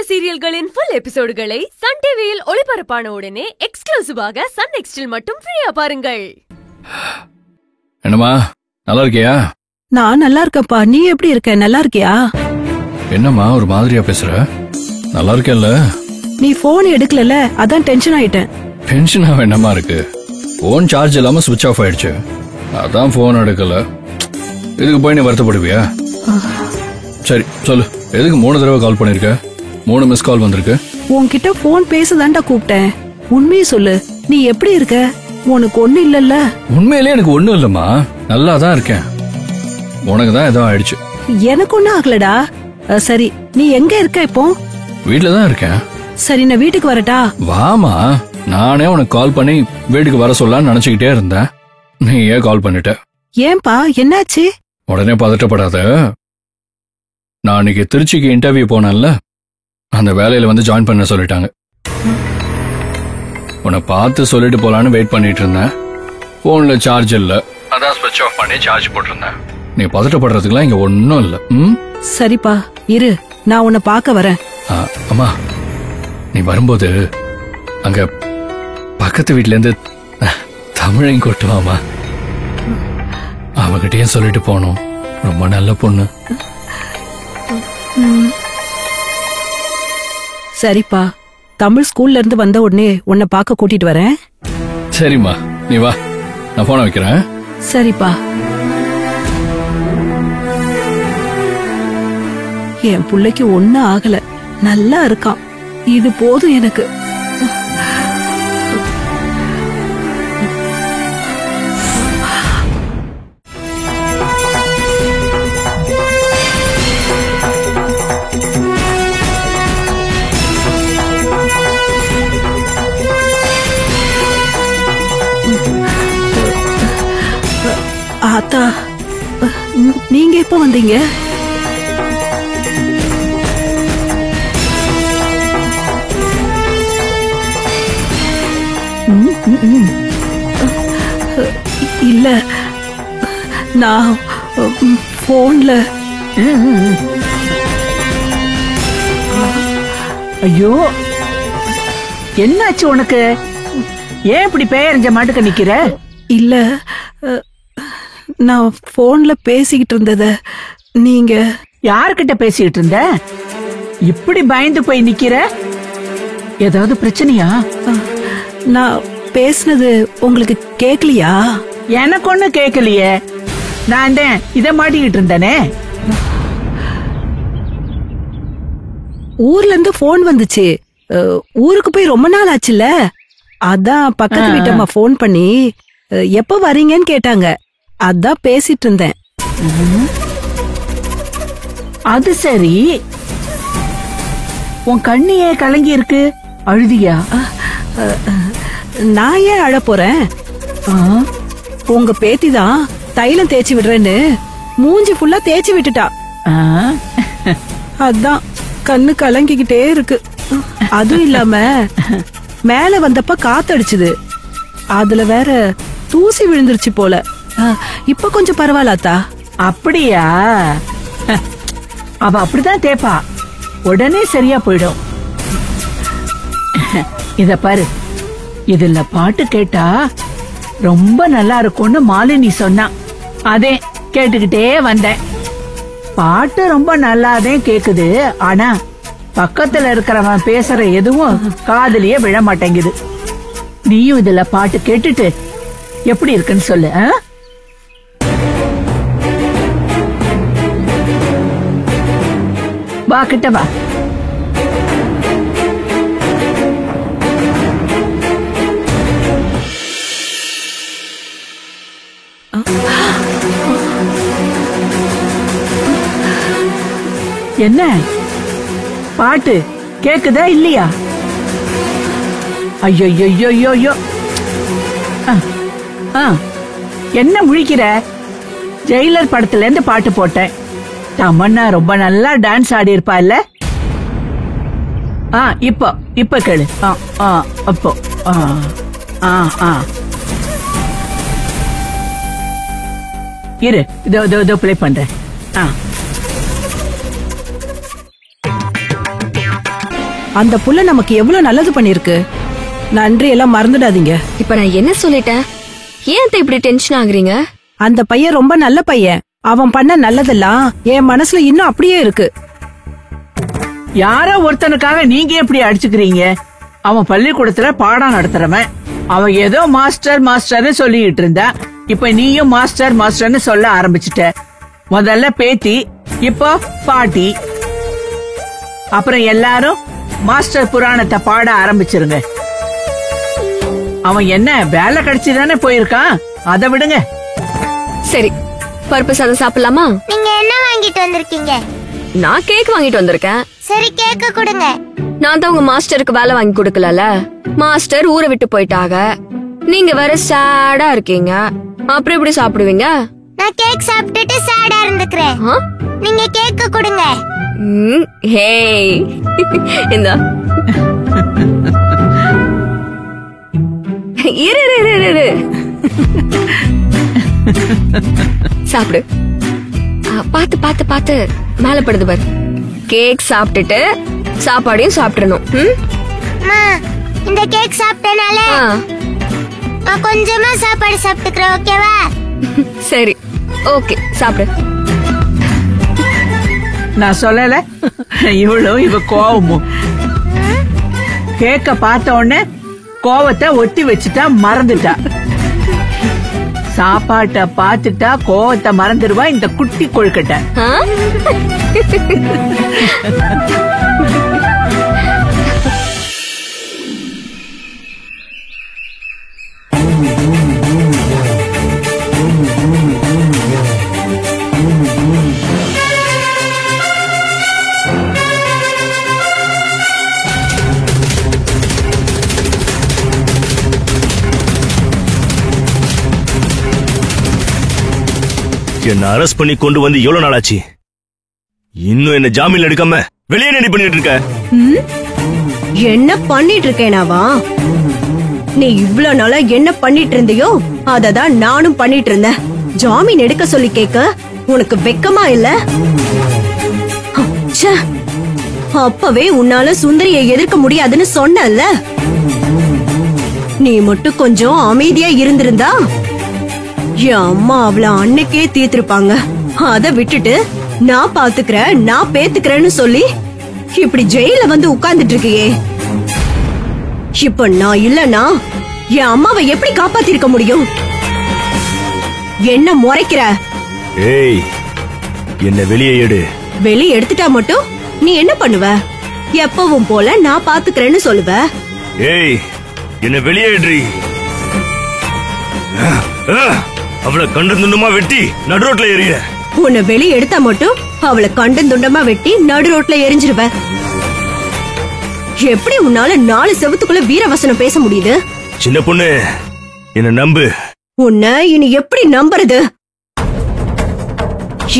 பார்த்த சீரியல்களின் full எபிசோடுகளை Sun டிவியில் ஒளிபரப்பான உடனே எக்ஸ்க்ளூசிவாக சன் நெக்ஸ்டில் மட்டும் ஃப்ரீயா பாருங்கள். என்னம்மா நல்லா இருக்கியா? நான் நல்லா இருக்கேன்ப்பா. நீ எப்படி இருக்க? நல்லா இருக்கியா? என்னம்மா ஒரு மாதிரியா பேசுற? நல்லா இருக்கேல்ல? நீ போன் எடுக்கலல, அதான் டென்ஷன் ஆயிட்டேன். டென்ஷன் ஆக என்னமா இருக்கு? போன் சார்ஜ் இல்லாம சுவிட்ச் ஆஃப் ஆயிடுச்சு, அதான் போன் எடுக்கல. இதுக்கு போய் நீ வருத்தப்படுவியா? சரி சொல்லு, எதுக்கு 3 தடவை கால் பண்ணிருக்க? 3 மிஸ் கால் வந்திருக்கு. உன்கிட்ட போன் பேசதான்டா கூப்பிட்டேன். உண்மையை சொல்லு, நீ எப்படி இருக்க? உனக்கு ஒண்ணு இல்லல்ல? உண்மையிலே எனக்கு ஒண்ணும் இல்லம்மா, நல்லா தான் இருக்கேன். உனக்கு தான் ஏதோ ஆயிடுச்சு. எனக்கு ஒண்ணும் ஆகலடா. சரி, நீ எங்க இருக்க இப்போ? வீட்டுல தான் இருக்கேன். சரி, நான் வீட்டுக்கு வரட்டா? வாமா, நானே உனக்கு கால் பண்ணி வீட்டுக்கு வர சொல்லலாம்னு நினைச்சுக்கிட்டே இருந்தேன். நீ ஏன் கால் பண்ணிட்ட? ஏன்பா, என்னாச்சு? உடனே பதட்டப்படாத. நான் அன்னைக்கு திருச்சிக்கு இன்டர்வியூ போனேன்ல, அந்த வேலையில வந்து ஜாயின் பண்ண சொல்லிட்டாங்க. உன்னை பார்த்து சொல்லிட்டு போலான்னு வெயிட் பண்ணிட்டு இருந்தேன். போன்ல சார்ஜ் இல்ல, அதான் ஸ்விட்ச் ஆஃப் பண்ணி சார்ஜ் போட்டிருந்தேன். நீ பதட்டப்படுறதுக்குலாம் இங்க ஒன்னும் இல்ல. சரிப்பா, இரு, நான் உன்னை பார்க்க வரேன். அம்மா, நீ வரும்போது அங்க பக்கத்து வீட்டுல இருந்து தமிழையும் கூட்டுவாமா. அவகிட்டயும் சொல்லிட்டு போனோம், ரொம்ப நல்ல பொண்ணு. சரிப்பா, தமிழ் ஸ்கூல்ல இருந்து வந்த உடனே உன்னை பார்க்க கூட்டிட்டு வரேன். சரிம்மா, நீ வா, நான் போன வைக்கிறேன். சரிப்பா. என் பிள்ளைக்கு ஒன்னும் ஆகல, நல்லா இருக்கான். இது போதும் எனக்கு. ஆத்தா, நீங்க எப்ப வந்தீங்க? இல்ல, நான் போன்ல. ஐயோ, என்னாச்சு உனக்கு? ஏன் இப்படி பேரஞ்ச மாட்டுக்க நிக்கிற? இல்ல, நான் போன்ல பேசிக்கிட்டு இருந்தத நீங்க. யாருக்கிட்ட பேசிக்கிட்டு இருந்த? இப்படி பயந்து போய் நிக்கிற? ஏதாவது பிரச்சனையா? நான் பேசினது உங்களுக்கு கேக்கலையா? எனக்கு ஒண்ணு கேக்கலையே. நான் தான் இத மாட்டிக்கிட்டு இருந்தனே. ஊர்ல இருந்து போன் வந்துச்சு. ஊருக்கு போய் ரொம்ப நாள் ஆச்சுல, அதான் பக்கத்து வீட்டம்மா போன் பண்ணி எப்ப வரீங்கன்னு கேட்டாங்க. அதான் பேசிட்டு இருந்தேன். அது சரி, உன் கண்ணியே கலங்கி இருக்கு, அழுதியா? நான் ஏன் அழ போறேன்? உங்க பேத்திதான் தைலம் தேய்ச்சி விடுறேன்னு மூஞ்சி ஃபுல்லா தேய்ச்சி விட்டுட்டா. அதான் கண்ணு கலங்கிக்கிட்டே இருக்கு. அதுவும் இல்லாம மேல வந்தப்ப காத்தடிச்சுது, அதுல வேற தூசி விழுந்துருச்சு போல. இப்ப கொஞ்சம் பரவாயில்லாத்தா. அப்படியா? அவ அப்படிதான் தேப்பா, உடனே சரியா போயிடும். இத பாரு, இதுல பாட்டு கேட்டா ரொம்ப நல்லா இருக்கும்னு மாலினி சொன்னா, அதே கேட்டுக்கிட்டே வந்தேன். பாட்டு ரொம்ப நல்லாதே கேக்குது, ஆனா பக்கத்துல இருக்கிறவன் பேசுற எதுவும் காதுலயே விழ மாட்டேங்குது. நீயும் இதுல பாட்டு கேட்டுட்டு எப்படி இருக்குன்னு சொல்லு. வா, கிட்ட வா. என்ன பாட்டு கேக்குதா இல்லையா? ஐயோ ஐயோ ஐயோ, என்ன முழிக்கிற? ஜெயிலர் படத்துல இருந்து பாட்டு போட்டேன். தமன்னா ரொம்ப நல்லா டான்ஸ் ஆடி இருப்பா இல்ல? இப்ப கேளு. அப்போ இரு, இதோ ப்ளே பண்றேன். அந்த புள்ள நமக்கு எவ்வளவு நல்லது பண்ணிருக்கு. நன்றி எல்லாம் மறந்துடாதீங்க. இப்ப நான் என்ன சொல்லிட்டேன்? ஏன் அத்தை இப்படி டென்ஷன் ஆகுறீங்க? அந்த பையன் ரொம்ப நல்ல பையன். அவன் பண்ண நல்லதெல்லாம் என் மனசுல இன்னும் அப்படியே இருக்கு. யாரோ ஒருத்தனுக்காக நீங்க எப்படி அடிச்சுக்கிறீங்க? அவன் பள்ளிக்கூடத்துல பாடம் நடத்துறவன். அவன் ஏதோ மாஸ்டர் மாஸ்டர்னு சொல்லிட்டு இருந்தா, இப்ப நீயும் மாஸ்டர் மாஸ்டர்னு சொல்ல ஆரம்பிச்சுட்ட. முதல்ல பேத்தி, இப்போ பாட்டி, அப்புறம் எல்லாரும் மாஸ்டர் புராணத்தை பாட ஆரம்பிச்சிருங்க. அவன் என்ன வேலை கிடைச்சுதானே போயிருக்கான், அதை விடுங்க. சரி, பருப்பு சாதம் சாப்பிடலாமா? நீங்க என்ன வாங்கிட்டு வந்திருக்கீங்க? நான் கேக் வாங்கிட்டு வந்திருக்கேன். சரி, கேக்க கொடுங்க. நான் தான் உங்க மாஸ்டருக்கு வேலை வாங்கி கொடுக்கல. மாஸ்டர் ஊரை விட்டு போயிட்டாங்க. நீங்க வேற சேடா இருக்கீங்க. அப்புறம் எப்படி சாப்பிடுவீங்க? நான் கேக் சாப்பிட்டுட்டு சேடா இருந்துக்கிறேன். ஆ? நீங்க கேக்க கொடுங்க. ஹே இந்தா. இரு இரு இரு இரு. சாப்பிடு. பாத்து பாத்து பாத்து மேல படுது பாரு. கேக் சாப்பிட்டுட்டு சாப்பாடையும் சாப்பிடணும். அம்மா, இந்த கேக் சாப்பிட்டனால நான் கொஞ்சமா சாப்பாடு சாப்பிட்டுக்கிறேன், ஓகேவா? சரி, ஓகே, சாப்பிடு. நான் சொல்லல, இவ கோவமும். கேக்க பார்த்த உடனே கோவத்தை ஒத்தி வச்சுட்டா, மறந்துட்டா. சாப்பாட்ட பாத்துட்டா கோவத்தை மறந்துடுவா இந்த குட்டி கொழுக்கட்டை. என்ன அரெஸ்ட் பண்ணி கொண்டு வந்து எவ்வளவு நாள் ஆச்சு? இன்னும் என்ன ஜாமீன் எடுக்காம வெளியே என்ன பண்ணிட்டு இருக்க? என்ன பண்ணிட்டு இருக்கேனாவா? நீ இவ்ளோ நாளா என்ன பண்ணிட்டு இருந்தியோ அததான் நானும் பண்ணிட்டு இருந்தேன். ஜாமீன் எடுக்க சொல்லி கேட்க உனக்கு வெக்கமா இல்ல? ச்சே, அப்பவே உன்னால சுந்தரியை எதிர்க்க முடியாதுன்னு சொன்னல. நீ மட்டும் கொஞ்சம் அமைதியா இருந்திருந்தா என் அம்மா அவள அன்னைக்கே தீர்த்திருப்பாங்க. அத விட்டுட்டு நான் பாத்துக்கிறேன், நான் பேத்துக்கிறேன்னு சொல்லி இப்படி ஜெயில வந்து உட்கார்ந்துட்டு இருக்கியே. இப்ப நான் இல்லனா என் அம்மாவை எப்படி காப்பாத்திருக்க முடியும்? என்ன முறைக்கிற? ஏய், என்ன வெளியே எடு. வெளியே எடுத்துட்டா மட்டும் நீ என்ன பண்ணுவ? எப்பவும் போல நான் பாத்துக்கிறேன்னு சொல்லுவ. ஏய், என்ன வெளியே எடுறி. அவளை கண்டு துண்டமா வெட்டி நடு ரோட்ல எறிய. உன்னை வெளியே எடுத்தா மட்டும் அவளை கண்டு துண்டமா வெட்டி நடு ரோட்ல எரிஞ்சிருவ. எப்படி உன்னால 4 செவத்துக்குள்ள வீரவசனம் பேச முடியுது? சின்ன பொண்ணு, என்ன நம்பு. உன்னை இனி எப்படி நம்புறது?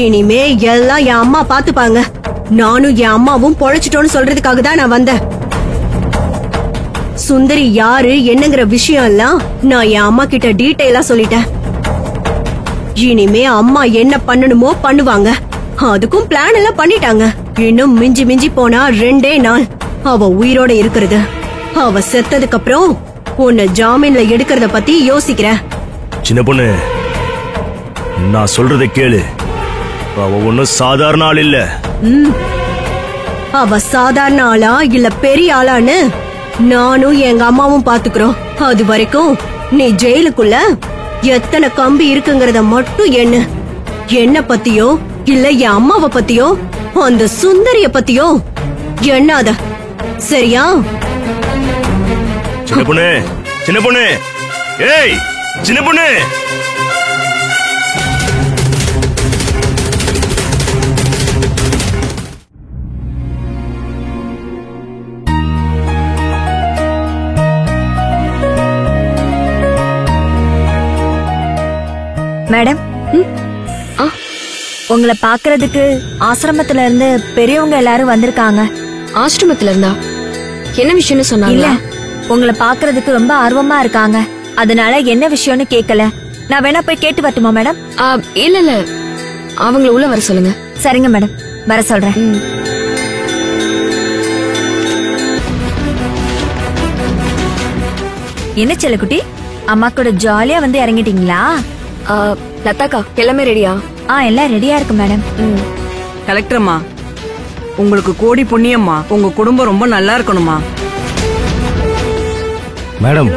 இனிமே எல்லாம் என் அம்மா பாத்துப்பாங்க. நானும் என் அம்மாவும் பொழைச்சிட்டோன்னு சொல்றதுக்காக தான் நான் வந்தேன். சுந்தரி யாரு என்னங்கிற விஷயம் எல்லாம் நான் என் அம்மா கிட்ட டீடைலா சொல்லிட்டேன். இனிமே அம்மா என்ன பண்ணணுமோ பண்ணுவாங்க. அதுக்கும் பிளான் எல்லாம் பண்ணிட்டாங்க. இன்னும் மிஞ்சி மிஞ்சி போனா 2 நாள் அவ உயிரோட இருக்கிறது. அவ செத்ததுக்கு அப்புறம் உன்னை ஜாமீன்ல எடுக்கிறத பத்தி யோசிக்கிறேன். சின்ன பொண்ணு, நான் சொல்றதை கேளு. அவ ஒன்னும் சாதாரண ஆள் இல்ல. அவ சாதாரண ஆளா இல்ல பெரிய ஆளான்னு நானும் எங்க அம்மாவும் பாத்துக்கிறோம். அது வரைக்கும் நீ ஜெயிலுக்குள்ள எத்தனை கம்பி இருக்குங்கறத மட்டும் என்ன பத்தியோ இல்ல என் அம்மாவை பத்தியோ அந்த சுந்தரிய பத்தியோ எண்ணாத, சரியா? சின்ன பொண்ணு, சின்ன பொண்ணு, ஏய் சின்ன பொண்ணு. மேடம், உங்களை பாக்குறதுக்கு ஆசிரமத்துல இருந்து பெரியவங்க எல்லாரும் வந்திருக்காங்க. ஆசிரமத்துல இருந்தா என்ன விஷயம்னு இல்ல, சொன்னாங்க? உங்களை பாக்குறதுக்கு ரொம்ப ஆர்வமா இருக்காங்க. அதனால என்ன விஷயம்னு கேட்கல. நான் வேணா போய் கேட்டு வரட்டுமா மேடம்? இல்ல இல்ல, அவங்கள உள்ள வர சொல்லுங்க. சரிங்க மேடம், வர சொல்றேன். என்ன செல்லக்குட்டி, அம்மா கூட ஜாலியா வந்து இறங்கிட்டீங்களா? லதாக்கா எல்லாமே ரெடியா? எல்லாம் ரெடியா இருக்கு மேடம். கலெக்டர்மா, உங்களுக்கு கோடி புண்ணியம்மா. உங்க குடும்பம் ரொம்ப நல்லா இருக்கணுமா. மேடம்,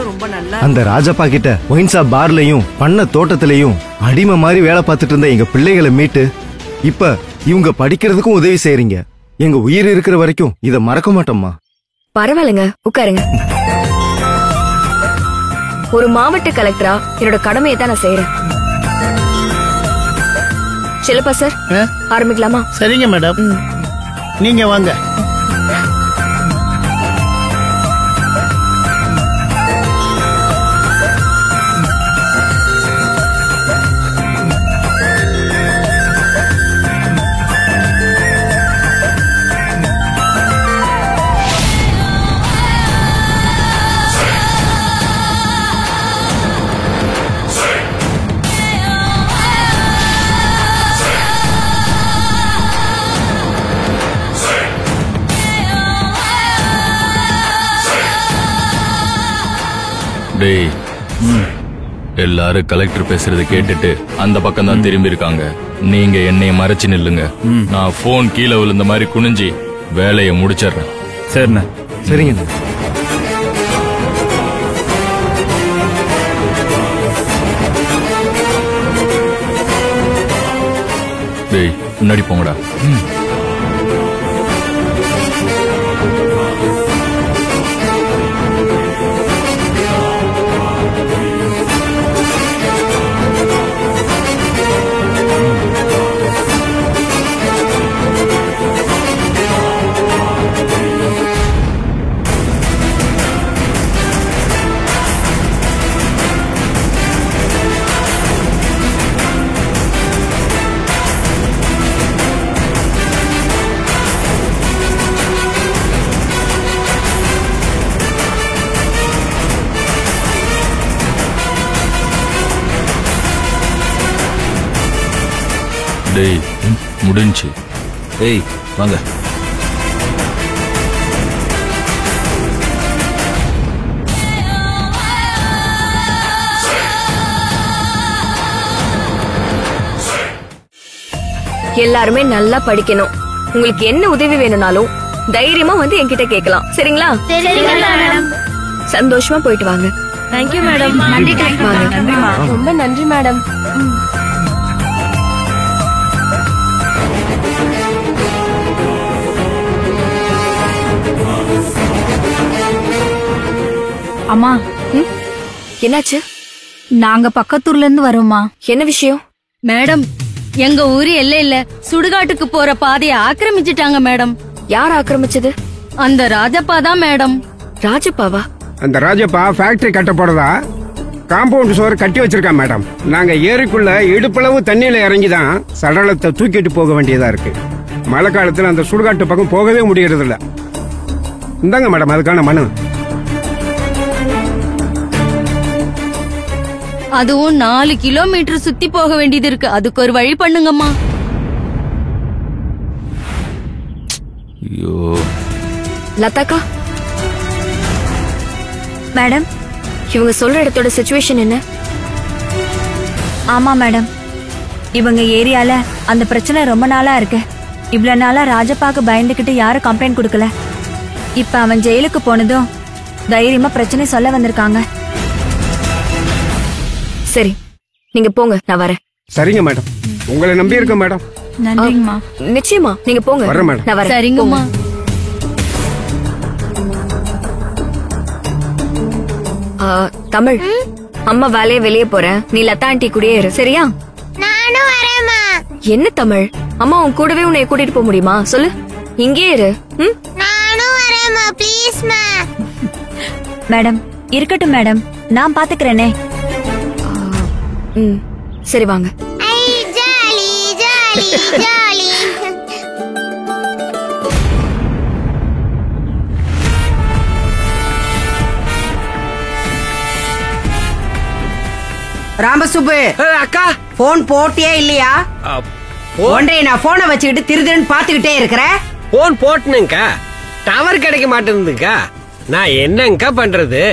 அந்த ராஜப்பா கிட்ட ஒயின் ஷாப் பார்லயும் பண்ண தோட்டத்திலையும் அடிமை மாதிரி வேலை பார்த்துட்டு இருந்த எங்க பிள்ளைகளை மீட்டு இப்ப இவங்க படிக்கிறதுக்கும் உதவி செய்யறீங்க. எங்க உயிர் இருக்கிற வரைக்கும் இத மறக்க மாட்டோம்மா. பரவாயில்லைங்க, உட்காருங்க. ஒரு மாவட்ட கலெக்டரா என்னோட கடமையை தான் நான் செய்யறேன். செல்லப்பா சார், ஆரம்பிக்கலாமா? சரிங்க மேடம், நீங்க வாங்க. எல்லாரும் கலெக்டர் பேசுறதை கேட்டுட்டு அந்த பக்கம் தான் திரும்பி இருக்காங்க. நீங்க என்னைய மறைச்சு நில்லுங்க. நான் போன் கீழே விழுந்த மாதிரி குனிஞ்சி வேலையை முடிச்சிடுறேன். சரிண்ணா. சரிங்க. டேய், முன்னாடி போங்கடா. டேய், முடிஞ்சு. ஏய் வாங்க. எல்லாருமே நல்லா படிக்கணும். உங்களுக்கு என்ன உதவி வேணும்னாலும் தைரியமா வந்து என்கிட்ட கேட்கலாம். சரிங்களா? சந்தோஷமா போயிட்டு வாங்க. Thank you madam. நன்றி கலெக்டர். ரொம்ப நன்றி மேடம். அம்மா, என்னாச்சு? நாங்க பக்கத்தூர்ல இருந்து வரோமா. என்ன விஷயம்? மேடம், எங்க ஊரு எல்லையில சுடுகாட்டுக்கு போற பாதையை ஆக்கிரமிச்சிட்டாங்க மேடம். யார் ஆக்கிரமிச்சது? அந்த ராஜப்பா தான் மேடம். ராஜப்பாவா? அந்த ராஜப்பா ஃபேக்டரி கட்ட போறதா காம்பவுண்ட் சுவர் கட்டி வச்சிருக்கான் மேடம். நாங்க ஏரிக்குள்ள இடுப்பளவு தண்ணியில இறங்கிதான் சடலத்தை தூக்கிட்டு போக வேண்டியதா இருக்கு. மழை காலத்துல அந்த சுடுகாட்டு பக்கம் போகவே முடியறது இல்ல. இந்தாங்க மேடம் அதுக்கான மனு. அதுவும் 4 கிலோமீட்டர் சுத்தி போக வேண்டியது இருக்கு. அதுக்கு ஒரு வழி பண்ணுங்கம்மா. ஐயோ. லதாக்கா மேடம், இவங்க சொல்ற இடத்தோட சிச்சுவேஷன் என்ன? ஆமா மேடம், இவங்க ஏரியால அந்த பிரச்சனை ரொம்ப நாளா இருக்கு. இவ்வளவு நாளா ராஜப்பாக்கு பயந்துகிட்டு யாரும் கம்ப்ளைண்ட் கொடுக்கல. இப்ப அவன் ஜெயிலுக்கு போனதும் தைரியமா பிரச்சனை சொல்ல வந்திருக்காங்க. சரி, நீங்க போங்க, நான் வரேன். சரிங்க மேடம், உங்களை நம்பி இருக்கேன் மேடம். நன்றிங்கம்மா. நிச்சயமா நீங்க போங்க. வரேன் மேடம். நான் வரேன். சரிங்கம்மா. தமிழ், அம்மா வேலையை வெளியே போறேன். நீ லதா ஆண்டி கூடயே இரு, சரியா? நானும் வரேம்மா. என்ன தமிழ், அம்மா உன் கூடவே உன்னை கூட்டிட்டு போக முடியுமா? சொல்லு. இங்கே இரு. நானும் வரேம்மா, ப்ளீஸ்மா. மேடம், இருக்கட்டும் மேடம், நான் பாத்துக்கிறேனே. சரி வாங்க. Jolly jolly jolly. ராமசுப்பு அக்கா, போன் போட்டியே இல்லையா? ஒன்றை நான் போனை வச்சுக்கிட்டு திருதிருன்னு பாத்துக்கிட்டே இருக்கிறேன். போன் போட்டுனுங்கக்கா, டவர் கிடைக்க மாட்டேங்குதுக்கா. நான் என்னங்கக்கா பண்றது?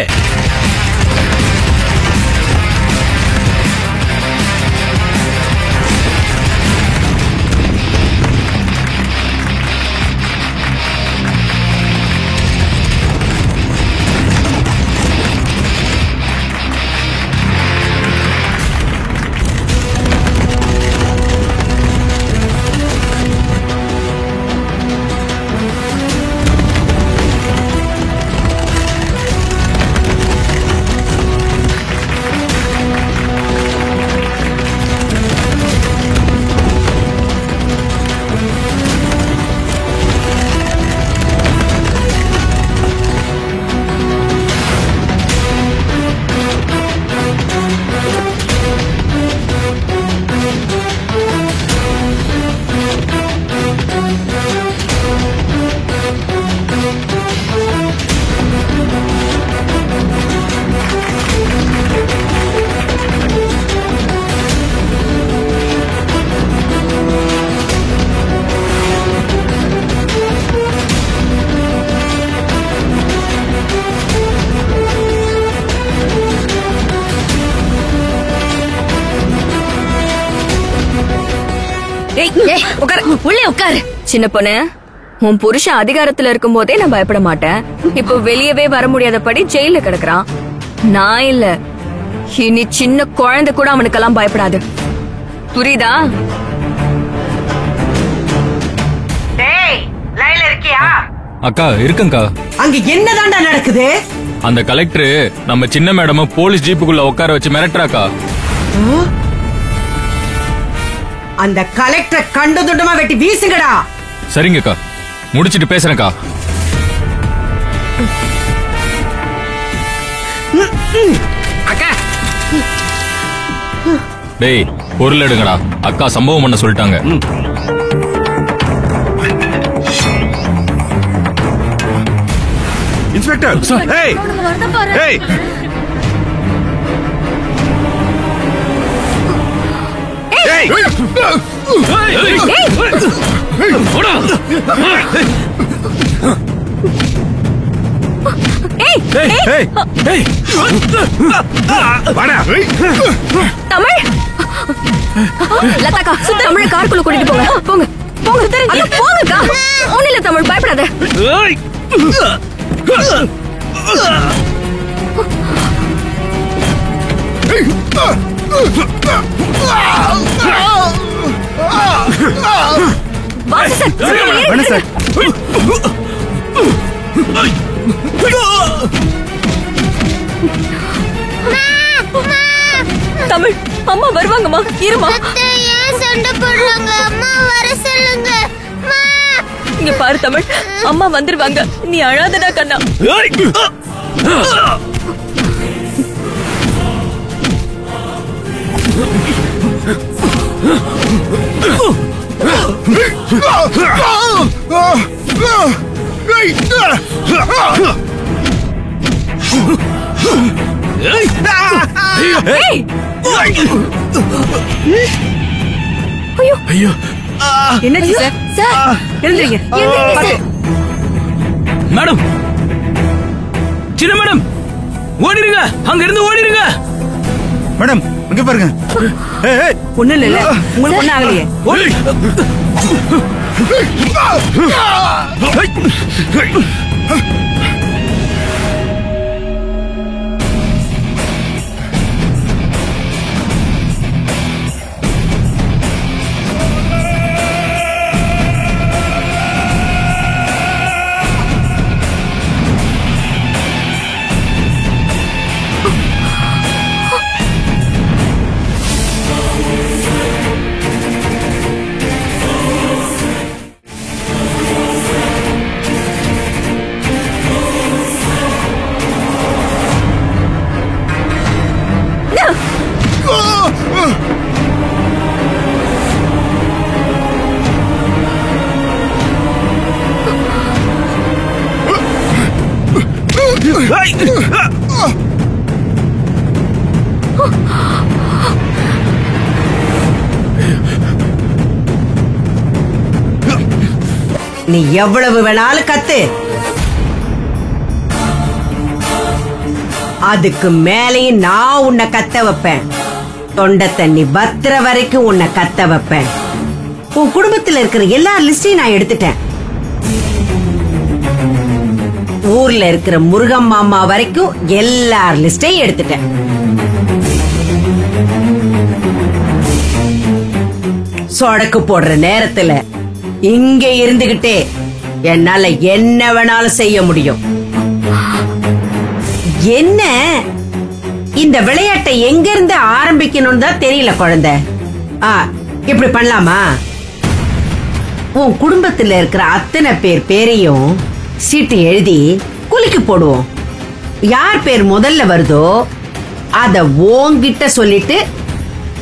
உட்காரு, உள்ளே உட்காரு. சின்ன பொண்ணு, உன் புருஷன் அதிகாரத்துல இருக்கும் போதே நான் பயப்பட மாட்டேன். இப்போ வெளியவே வர முடியாதபடி ஜெயில கிடக்குறான். நான் இல்ல, இனி சின்ன குழந்தை கூட அவனுக்கெல்லாம் பயப்படாது. புரியுதா? லைன்ல இருக்கியா? அக்கா இருக்கங்கா. அங்க என்னதாண்டா நடக்குது? அந்த கலெக்டர் நம்ம சின்ன மேடம போலீஸ் ஜீப்புக்குள்ள உட்கார வச்சு மிரட்டுறாக்கா. அந்த கலெக்டரை கண்டு துண்டமா வெட்டி வீசுங்கடா. சரிங்கக்கா, முடிச்சிட்டு பேசுறேன்க்கா. அக்கா, டேய் பொருள் எடுங்கடா, அக்கா சம்பவம் பண்ண சொல்லிட்டாங்க. இன்ஸ்பெக்டர், ஏய் ஏய், தமிழ் லதாக்கா, தமிழ் காருக்குள்ள கூட்டிட்டு போங்க. போங்க போங்க போங்கக்கா. ஒண்ணு இல்ல தமிழ், பயப்படாத. தமிழ், அம்மா வருவாங்கம்மா, இருமா. ஏன் சண்டை போடுறாங்க? அம்மா வர சொல்லுங்க. இங்க பாரு தமிழ், அம்மா வந்துருவாங்க. நீ அழாதடா கண்ணா. ஐயோ, என்னாச்சு சார்? சார் எழுந்திருங்க. மேடம், சின்ன மேடம், ஓடிடுங்க, அங்க இருந்து ஓடிடுங்க. மேடம் இங்க பாருங்க. ஒண்ணு இல்ல, உங்களுக்கு ஒண்ணு ஆகலையே. நீ எவ்வளவு வேணாலும் கத்து, அதுக்கு மேலேயும் நான் உன்னை கத்த வைப்பேன். தொண்டை தண்ணி பத்திர வரைக்கும் உன்னை கத்த வைப்பேன். உன் குடும்பத்துல இருக்கிற எல்லா லிஸ்டையும் நான் எடுத்துட்டேன். ஊர்ல இருக்கிற முருகன் மாமா வரைக்கும் எல்லார் லிஸ்டையும் எடுத்துட்டேன். சொடக்கு போடுற நேரத்துல இங்க இருந்துகிட்டே என்னால என்ன வேணாலும் செய்ய முடியும். என்ன இந்த விளையாட்டை எங்க இருந்து ஆரம்பிக்கணும்னு தான் தெரியல குழந்தை. இப்படி பண்ணலாமா? உன் குடும்பத்துல இருக்கிற அத்தனை பேரையும் சீட்டு எழுதி குலுக்கி போடுவோம். யார் பேர் முதல்ல வருதோ அத ஓங்கிட்ட சொல்லிட்டு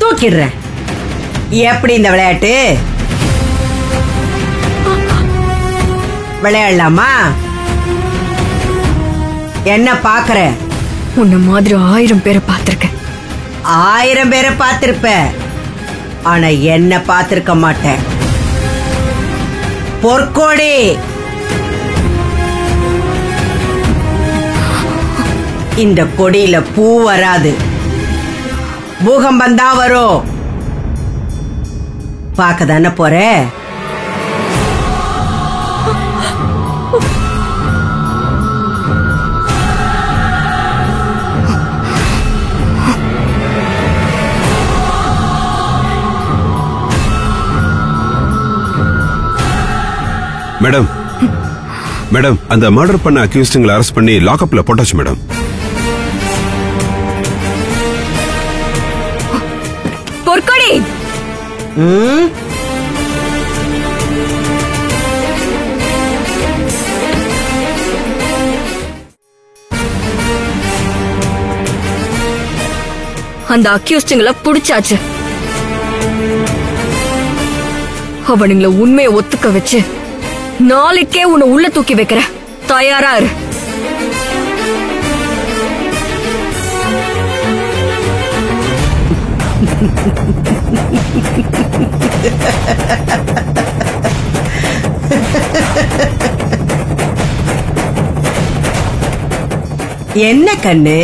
தூக்கிடுறேன். எப்படி இந்த விளையாட்டு? விளையாடலாமா? என்ன பாக்குற? உன்ன மாதிரி 1000 பேரை பார்த்திருக்கேன். 1000 பேரை பார்த்திருப்ப, ஆனா என்ன பார்த்திருக்க மாட்டேன். பொற்கோடி, இந்த கொடியில பூ வராது, பூகம்பம் தான் வரும். பார்க்க தானே போற. மேடம் மேடம், அந்த மர்டர் பண்ண அக்யூஸ்டுங்களை அரெஸ்ட் பண்ணி லாக்அப்ல போட்டாச்சு மேடம். பொற்கொடி அந்த அக்யூஸ்டுங்களை புடிச்சாச்சு. அவனுங்களை உண்மையை ஒத்துக்க வச்சு நாளைக்கே உன்னை உள்ள தூக்கி வைக்கிற. தயாரா இரு. என்ன கண்ணு,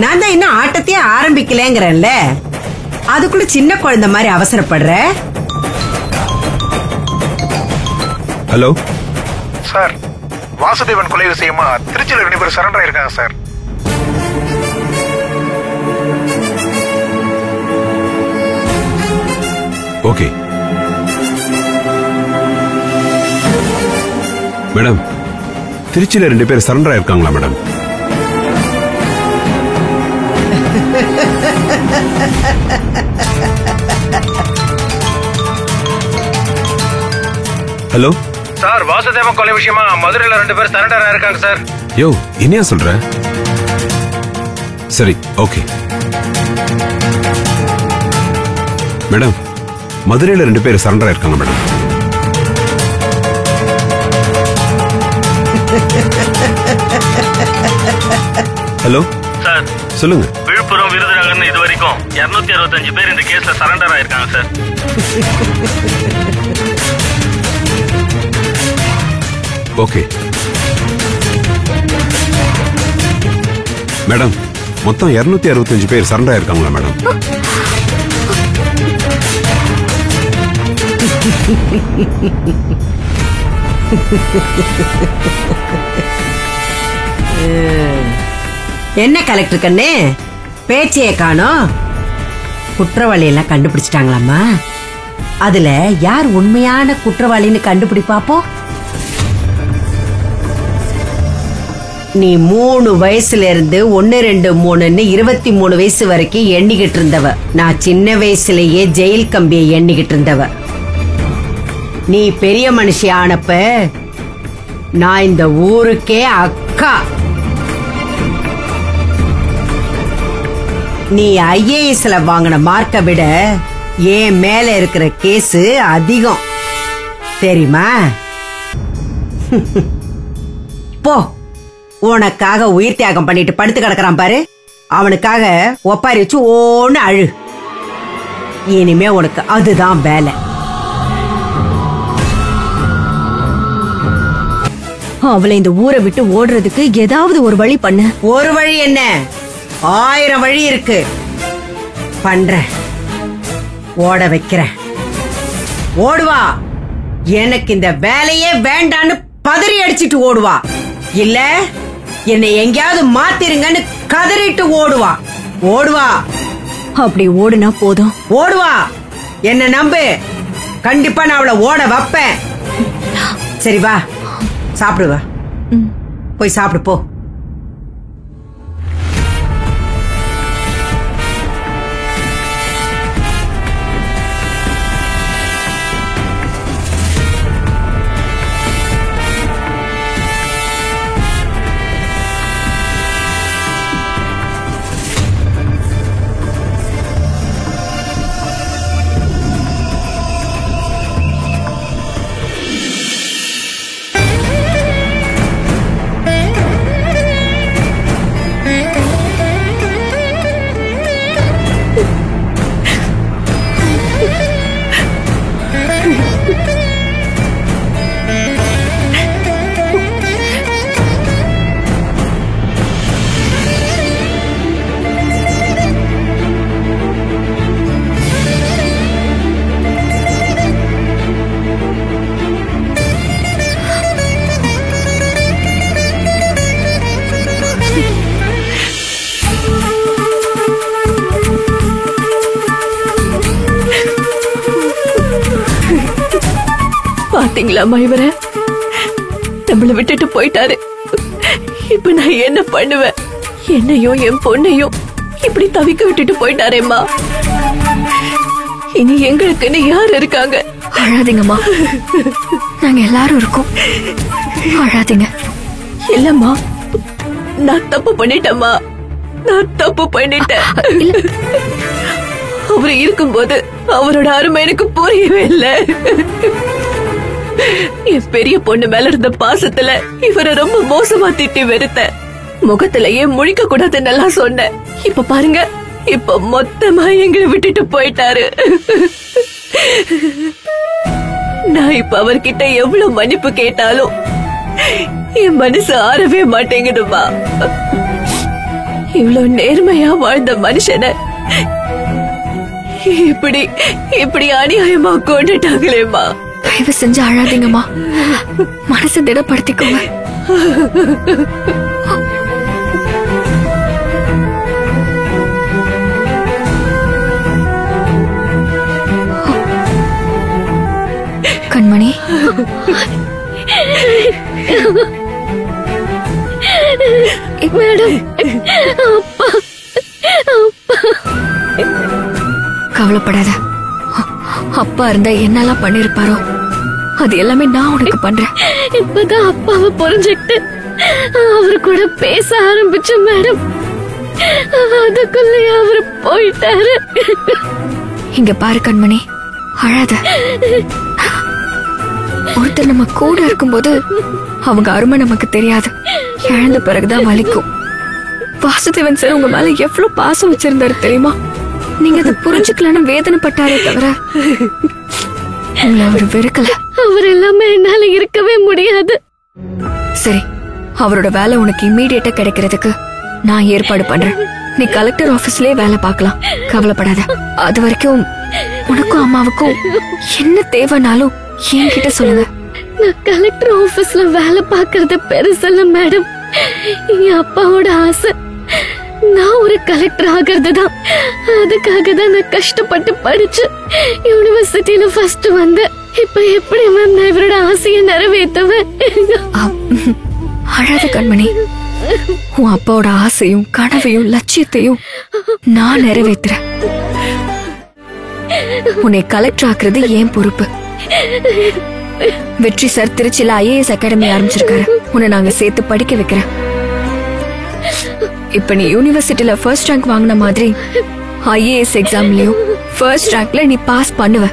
நான் தான் இன்னும் ஆட்டத்தையே ஆரம்பிக்கலங்கிறேன்ல, அதுக்குள்ள சின்ன குழந்தை மாதிரி அவசரப்படுற. ஹலோ சார், வாசுதேவன் கொலை விஷயமா திருச்சியில் 2 பேர் சரண்டர் ஆயிருக்காங்க சார். ஓகே மேடம், திருச்சியில 2 பேர் சரண்டர் ஆயிருக்காங்களா மேடம்? ஹலோ சார், வாசுதேவன் கொலை விஷயமா மதுரையில 2 பேர் சரண்டர் ஆயிருக்காங்க சார். யோ, என்னையா சொல்ற? சரி, ஓகே மேடம். மதுரையில 2 பேர் சரண்டர் ஆயிருக்காங்க மேடம். ஹலோ சார், சொல்லுங்க. விழுப்புரம் விருதுநகர்னு இது வரைக்கும் 265 பேர் இந்த கேஸ்ல சரண்டர் ஆயிருக்காங்க சார். ஓகே மேடம், மொத்தம் 265 பேர் சரண்டர் ஆயிருக்காங்களா மேடம்? என்ன கலெக்டர் கண்ணு, பேச்சைய காணோம். குற்றவாளி எல்லாம் கண்டுபிடிச்சிட்டாங்களாமா? அதுல யார் உண்மையான குற்றவாளின்னு கண்டுபிடி பாப்போம். நீ 3 வயசுல இருந்து 1, 2, 3ன்னு 23 வயசு வரைக்கும் எண்ணிக்கிட்டு இருந்தவ. நான் சின்ன வயசுலயே ஜெயில் கம்பியை எண்ணிக்கிட்டு இருந்தவ. நீ பெரிய மனுஷி ஆனப்ப நான் இந்த ஊருக்கே அக்கா. நீ IASல வாங்கின மார்க்கை விட ஏன் மேல இருக்கிற கேஸ் அதிகம் தெரியுமா? போ, உனக்காக உயிர் தியாகம் பண்ணிட்டு படுத்து கிடக்குறான் பாரு, அவனுக்காக ஒப்பாரி வச்சு ஓன்னு அழு. இனிமே உனக்கு அதுதான் வேலை. அவளை இந்த ஊரை விட்டு ஓடுறதுக்கு ஏதாவது ஒரு வழி பண்ணு. ஒரு வழி என்ன, 1000 வழி இருக்கு. பண்ற, ஓட வைக்கிறேன். ஓடுவா. எனக்கு இந்த வேலையே வேண்டான்னு பதறி அடிச்சிட்டு ஓடுவா. இல்ல என்னை எங்கேயாவது மாத்திருங்கன்னு கதறிட்டு ஓடுவா. ஓடுவா. அப்படி ஓடுனா போதும். ஓடுவா, என்ன நம்பு. கண்டிப்பா நான் அவளை ஓட வைப்பேன். சரி வா, சாப்பிடுவா. போய் சாப்பிடு போ. பாத்தீங்களாமா இவரை நம்மள விட்டுட்டு போயிட்டாரு. இப்ப நான் என்ன பண்ணுவேன்? என்னையும் என் பொண்ணையும் இப்படி தவிக்க விட்டுட்டு போயிட்டாரேம்மா. இனி எங்களுக்குன்னு யார் இருக்காங்க? அழாதீங்கம்மா, நாங்க எல்லாரும் இருக்கோம். அழாதீங்க. இல்லம்மா, நான் தப்பு பண்ணிட்டேம்மா. நான் தப்பு பண்ணிட்டேன். அவரு இருக்கும்போது அவரோட அருமை எனக்கு புரியவே இல்லை. என் பெரிய பொண்ணு மேல இருந்த பாசத்துல இவரை ரொம்ப மோசமா திட்டி வெறுத்தேன். முகத்திலேயே முழிக்க கூடாதுன்னு எல்லாம் சொன்னேன். இப்ப பாருங்க, இப்ப மொத்தமா எங்களை விட்டுட்டு போயிட்டாரு. நான் இப்ப அவர்கிட்ட எவ்வளவு மன்னிப்பு கேட்டாலும் என் மனசு ஆறவே மாட்டேங்குதுமா. இவ்வளவு நேர்மையா வாழ்ந்த மனுஷனை இப்படி இப்படி அநியாயமா கொண்டுட்டாங்களேம்மா. தயவு செஞ்சு அழாதீங்கம்மா, மனசை திடப்படுத்திக்கோங்க. கண்மணி, மேடம், கவலைப்படாத. அப்பா இருந்தா என்னெல்லாம் பண்ணிருப்பாரோ அது எல்லாமே நான் உனக்கு பண்றேன். இப்பதான் அப்பாவை புரிஞ்சுக்கிட்டு அவரு கூட பேச ஆரம்பிச்ச மேடம். அதுக்குள்ள அவரு போயிட்டாரு. இங்க பாரு கண்மணி, அழாத. ஒருத்தர் நம்ம கூட இருக்கும்போது அவங்க அருமை நமக்கு தெரியாது. இழந்த பிறகுதான் வலிக்கும். வாசுதேவன் சார் உங்க மேல எவ்வளவு பாசம் வச்சிருந்தாரு தெரியுமா? நீங்க அதை புரிஞ்சுக்கலன்னு வேதனைப்பட்டாரே தவிர உங்களை அவரு வெறுக்கல. அவர் எல்லாமே என்னால இருக்கவே முடியாது. சரி, அவரோட வேலை உனக்கு இம்மீடியட்டா கிடைக்கிறதுக்கு நான் ஏற்பாடு பண்றேன். நீ கலெக்டர் ஆபீஸ்லயே வேலை பார்க்கலாம், கவலைப்படாத. அது வரைக்கும் உனக்கும் அம்மாவுக்கும் என்ன தேவைனாலும் என்கிட்ட சொல்லுங்க. நான் கலெக்டர் ஆபீஸ்ல வேலை பார்க்கறது பெருசல்ல மேடம். என் அப்பாவோட ஆசை நான் ஒரு கலெக்டர் ஆகிறதுதான். அதுக்காக தான் நான் கஷ்டப்பட்டு படிச்சு யூனிவர்சிட்டியில ஃபர்ஸ்ட் வந்தேன். இப்ப எப்படி மேம் நான் இவரோட ஆசையை நிறைவேற்றுவேன்? அழாத கண்மணி, உன் அப்பாவோட ஆசையும் கனவையும் லட்சியத்தையும் நான் நிறைவேற்றுறேன். உன்னை கலெக்டர் ஆக்குறது ஏன் பொறுப்பு. வெற்றி சார் திருச்சியில IAS அகாடமி ஆரம்பிச்சிருக்காரு. உன்னை நாங்க சேர்த்து படிக்க வைக்கிறேன். இப்ப நீ யூனிவர்சிட்டியில ஃபர்ஸ்ட் ரேங்க் வாங்கின மாதிரி IAS எக்ஸாம்லயும் ஃபர்ஸ்ட் ரேங்க்ல நீ பாஸ் பண்ணுவ.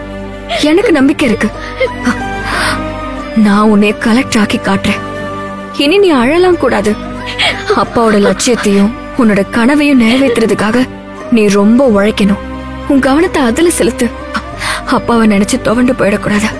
எனக்கு நம்பிக்கை இருக்கு. நான் உன்னை கலெக்டர் ஆக்கி காட்டுறேன். இனி நீ அழலாம் கூடாது. அப்பாவோட லட்சியத்தையும் உன்னோட கனவையும் நிறைவேற்றுறதுக்காக நீ ரொம்ப உழைக்கணும். உன் கவனத்தை அதுல செலுத்து. அப்பாவை நினைச்சு துவண்டு போயிடக்கூடாது.